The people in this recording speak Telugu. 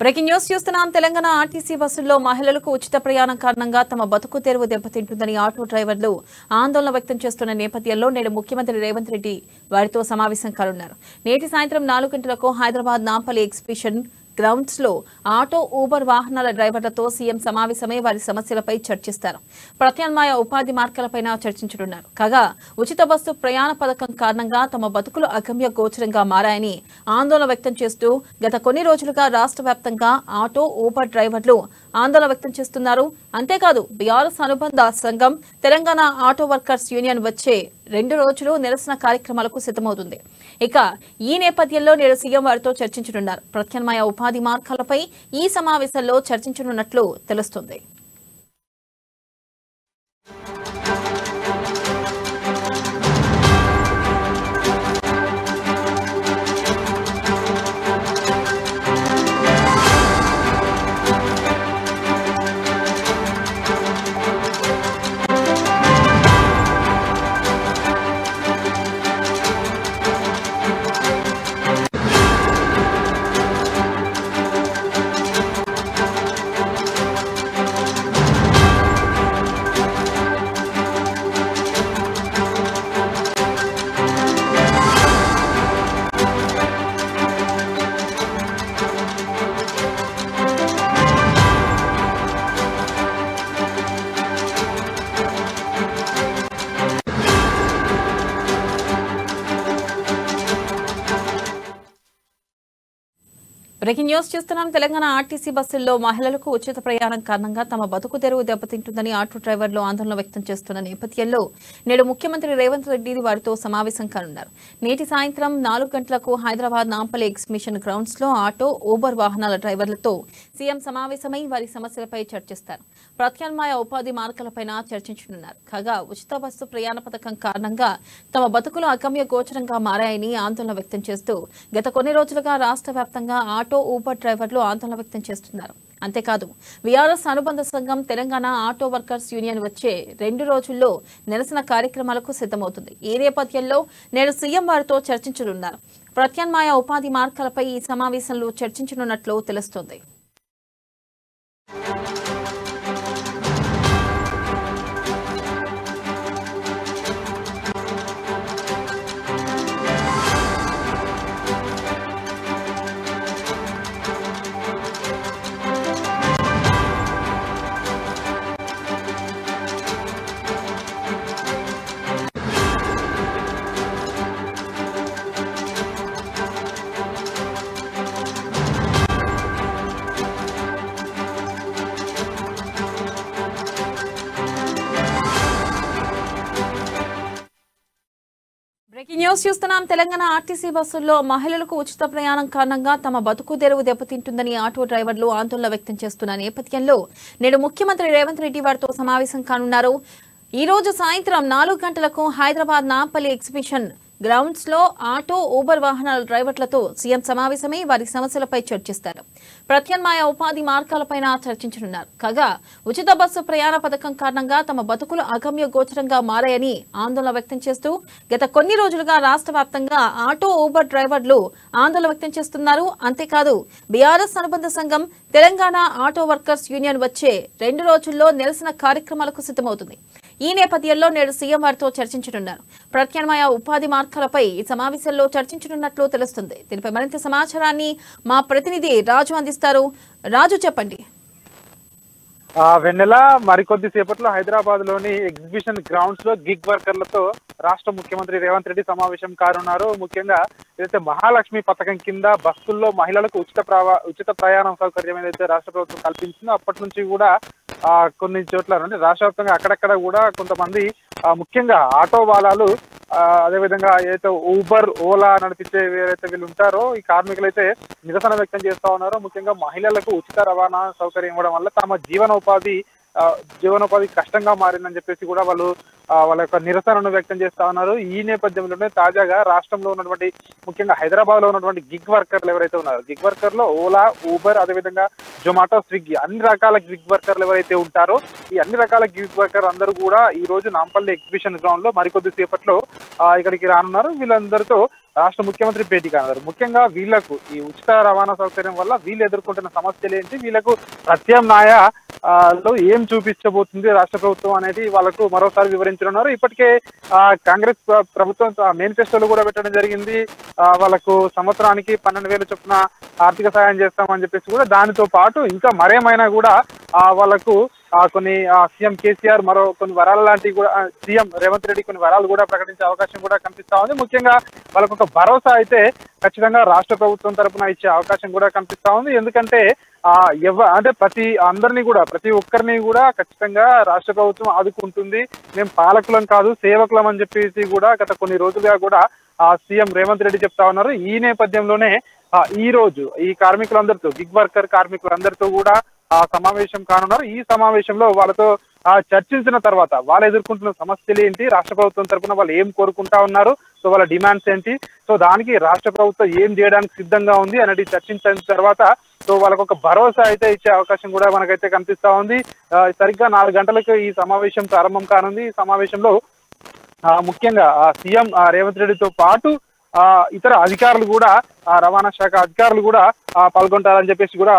బ్రేకింగ్ న్యూస్ చూస్తున్నాం. తెలంగాణ ఆర్టీసీ బస్సుల్లో మహిళలకు ఉచిత ప్రయాణం కారణంగా తమ బతుకు తెరువు దెబ్బతింటుందని ఆటో డ్రైవర్లు ఆందోళన వ్యక్తం చేస్తున్న నేపథ్యంలో నేడు ముఖ్యమంత్రి రేవంత్ రెడ్డి వారితో సమావేశం కానున్నారు. నేటి సాయంత్రం 4 గంటలకు హైదరాబాద్ నాంపల్లి ఎగ్జిబిషన్ గ్రౌండ్స్ లో ఆటో ఊబర్ వాహనాల డ్రైవర్లతో సీఎం సమావేశమై వారి సమస్యలపై చర్చిస్తారు. ప్రత్యామ్నాయ ఉపాధి మార్గాలపై చర్చించనున్నారు. కాగా ఉచిత బస్సు ప్రయాణ పథకం కారణంగా తమ బతుకులు అగమ్య గోచరంగా మారాయని ఆందోళన వ్యక్తం చేస్తూ గత కొన్ని రోజులుగా రాష్ట్ర వ్యాప్తంగా ఆటో ఊబర్ డ్రైవర్లు ఆందోళన వ్యక్తం చేస్తున్నారు. అంతేకాదు బీఆర్ఎస్ అనుబంధ సంఘం తెలంగాణ ఆటో వర్కర్స్ యూనియన్ వచ్చే 2 రోజులు నిరసన కార్యక్రమాలకు సిద్ధమవుతుంది. ఇక ఈ నేపథ్యంలో నేడు సీఎం వారితో చర్చించనున్నారు. ప్రత్యామ్నాయ ఉపాధి మార్గాలపై ఈ సమావేశంలో చర్చించనున్నట్లు తెలుస్తుంది. బ్రేకింగ్ న్యూస్ చూస్తున్నాం. తెలంగాణ ఆర్టీసీ బస్సుల్లో మహిళలకు ఉచిత ప్రయాణం కారణంగా తమ బతుకు తెరువు దెబ్బతింటుందని ఆటో డ్రైవర్లు ఆందోళన వ్యక్తం చేస్తున్న నేపథ్యంలో నేడు ముఖ్యమంత్రి రేవంత్ రెడ్డి వారితో సమావేశం కానున్నారు. నేటి సాయంత్రం 4 గంటలకు హైదరాబాద్ నాంపల్లి ఎగ్జిబిషన్ గ్రౌండ్స్ లో ఆటో ఊబర్ వాహనాల డ్రైవర్లతో సీఎం సమావేశమై వారి సమస్యలపై చర్చిస్తారు. ప్రత్యామ్నాయ ఉపాధి మార్గాలపై చర్చించనున్నారు. కాగా ఉచిత బస్సు ప్రయాణ పథకం కారణంగా తమ బతుకులు అగమ్య గోచరంగా మారాయని ఆందోళన వ్యక్తం చేస్తూ గత కొన్ని రోజులుగా రాష్ట్ర వ్యాప్తంగా ఆటో ఊబర్ డ్రైవర్లు ఆందోళన వ్యక్తం చేస్తున్నారు. అంతేకాదు బీఆర్ఎస్ అనుబంధ సంఘం తెలంగాణ ఆటో వర్కర్స్ యూనియన్ వచ్చే 2 రోజుల్లో నిరసన కార్యక్రమాలకు సిద్ధమవుతుంది. ఈ నేపథ్యంలో నేడు సీఎం వారితో చర్చించనున్నారు. ప్రత్యామ్నాయ ఉపాధి మార్గాలపై ఈ సమావేశంలో చర్చించనున్నట్లు తెలుస్తోంది. బ్రేకింగ్ న్యూస్ చూస్తున్నాం. తెలంగాణ ఆర్టీసీ బస్సుల్లో మహిళలకు ఉచిత ప్రయాణం కారణంగా తమ బతుకు తెరువు దెబ్బతింటుందని ఆటో డ్రైవర్లు ఆందోళన వ్యక్తం చేస్తున్న నేపథ్యంలో నేడు ముఖ్యమంత్రి రేవంత్ రెడ్డి వారితో సమావేశం కానున్నారు. ఈ రోజు సాయంత్రం 4 గంటలకు హైదరాబాద్ నాంపల్లి ఎగ్జిబిషన్ గ్రౌండ్స్ లో ఆటో ఊబర్ వాహనాల డ్రైవర్లతో సీఎం సమావేశమై వారి సమస్యలపై చర్చిస్తారు. ప్రత్యామ్నాయ ఉపాధి మార్గాలపై చర్చించనున్నారు. కాగా ఉచిత బస్సు ప్రయాణ పథకం కారణంగా తమ బతుకులు అగమ్య గోచరంగా మారాయని ఆందోళన వ్యక్తం చేస్తూ గత కొన్ని రోజులుగా రాష్ట్ర వ్యాప్తంగా ఆటో ఊబర్ డ్రైవర్లు ఆందోళన వ్యక్తం చేస్తున్నారు. అంతేకాదు బీఆర్ఎస్ అనుబంధ సంఘం తెలంగాణ ఆటో వర్కర్స్ యూనియన్ వచ్చే 2 రోజుల్లో నిరసన కార్యక్రమాలకు సిద్ధమవుతుంది. ఈ నేపథ్యంలో నేడు సీఎం వారితో చర్చించనున్నారు. ప్రత్యామ్నాయ ఉపాధి మార్గాలపై ఈ సమావేశంలో చర్చించనున్నట్లు తెలుస్తుంది. దీనిపై మరింత సమాచారాన్ని మా ప్రతినిధి రాజు అందిస్తారు. రాజు, చెప్పండి. వెన్నెల మరికొద్ది సేపట్లో హైదరాబాద్ లోని ఎగ్జిబిషన్ గ్రౌండ్స్ లో గిగ్ వర్కర్లతో రాష్ట్ర ముఖ్యమంత్రి రేవంత్ రెడ్డి సమావేశం కానున్నారు. ముఖ్యంగా ఏదైతే మహాలక్ష్మి పథకం కింద బస్సుల్లో మహిళలకు ఉచిత ప్రయాణం సౌకర్యం ఏదైతే రాష్ట్ర ప్రభుత్వం కల్పించిందో అప్పటి నుంచి కూడా కొన్ని చోట్ల అంటే రాష్ట్ర వ్యాప్తంగా అక్కడక్కడ కూడా కొంతమంది ముఖ్యంగా ఆటో వాలాలు అదేవిధంగా ఏదైతే ఊబర్ ఓలా నడిపించే ఏదైతే వీళ్ళు ఉంటారో ఈ కార్మికులు అయితే నిరసన వ్యక్తం చేస్తా ఉన్నారో ముఖ్యంగా మహిళలకు ఉచిత రవాణా సౌకర్యం ఇవ్వడం వల్ల తమ జీవనోపాధి జీవనోపాధి కష్టంగా మారిందని చెప్పేసి కూడా వాళ్ళు వాళ్ళ యొక్క నిరసనను వ్యక్తం చేస్తా ఉన్నారు. ఈ నేపథ్యంలోనే తాజాగా రాష్ట్రంలో ఉన్నటువంటి ముఖ్యంగా హైదరాబాద్ లో ఉన్నటువంటి గిగ్ వర్కర్లు ఎవరైతే ఉన్నారో, గిగ్ వర్కర్ లో ఓలా, ఊబర్, అదేవిధంగా జొమాటో, స్విగ్గీ అన్ని రకాల గిగ్ వర్కర్లు ఎవరైతే ఉంటారో ఈ అన్ని రకాల గిగ్ వర్కర్ అందరూ కూడా ఈ రోజు నాంపల్లి ఎగ్జిబిషన్ గ్రౌండ్ లో మరికొద్ది సేపట్లో ఇక్కడికి రానున్నారు. వీళ్ళందరితో రాష్ట్ర ముఖ్యమంత్రి భేటీ కానున్నారు. ముఖ్యంగా వీళ్లకు ఈ ఉచిత రవాణా సౌకర్యం వల్ల వీళ్ళు ఎదుర్కొంటున్న సమస్యలు ఏంటి, వీళ్ళకు ప్రత్యామ్నాయ లో ఏం చూపించబోతుంది రాష్ట్ర ప్రభుత్వం అనేది వాళ్ళకు మరోసారి వివరించనున్నారు. ఇప్పటికే కాంగ్రెస్ ప్రభుత్వం మేనిఫెస్టోలు కూడా పెట్టడం జరిగింది. వాళ్ళకు సంవత్సరానికి 12,000 చొప్పున ఆర్థిక సాయం చేస్తామని చెప్పేసి కూడా, దానితో పాటు ఇంకా మరేమైనా కూడా వాళ్ళకు కొన్ని సీఎం కేసీఆర్ మరో కొన్ని వరాల లాంటివి కూడా, సీఎం రేవంత్ రెడ్డి కొన్ని వరాలు కూడా ప్రకటించే అవకాశం కూడా కనిపిస్తా ఉంది. ముఖ్యంగా వాళ్ళకు ఒక భరోసా అయితే ఖచ్చితంగా రాష్ట్ర ప్రభుత్వం తరఫున ఇచ్చే అవకాశం కూడా కనిపిస్తా ఉంది. ఎందుకంటే అంటే ప్రతి ఒక్కరిని కూడా ఖచ్చితంగా రాష్ట్ర ప్రభుత్వం ఆదుకుంటుంది. మేము పాలకులం కాదు సేవకులం అని చెప్పేసి కూడా గత కొన్ని రోజులుగా కూడా సీఎం రేవంత్ రెడ్డి చెప్తా ఉన్నారు. ఈ నేపథ్యంలోనే ఈ రోజు ఈ కార్మికులందరితో, గిగ్ వర్కర్ కార్మికులందరితో కూడా సమావేశం కానున్నారు. ఈ సమావేశంలో వాళ్ళతో చర్చించిన తర్వాత వాళ్ళు ఎదుర్కొంటున్న సమస్యలు ఏంటి, రాష్ట్ర ప్రభుత్వం తరఫున వాళ్ళు ఏం కోరుకుంటా ఉన్నారు, సో వాళ్ళ డిమాండ్స్ ఏంటి, సో దానికి రాష్ట్ర ప్రభుత్వం ఏం చేయడానికి సిద్ధంగా ఉంది అనేది చర్చించిన తర్వాత సో వాళ్ళకు ఒక భరోసా అయితే ఇచ్చే అవకాశం కూడా మనకైతే కనిపిస్తా ఉంది. సరిగ్గా 4 గంటలకు ఈ సమావేశం ప్రారంభం కానుంది. ఈ సమావేశంలో ముఖ్యంగా సీఎం రేవంత్ రెడ్డితో పాటు ఇతర అధికారులు కూడా, రవాణా శాఖ అధికారులు కూడా పాల్గొంటారని చెప్పేసి కూడా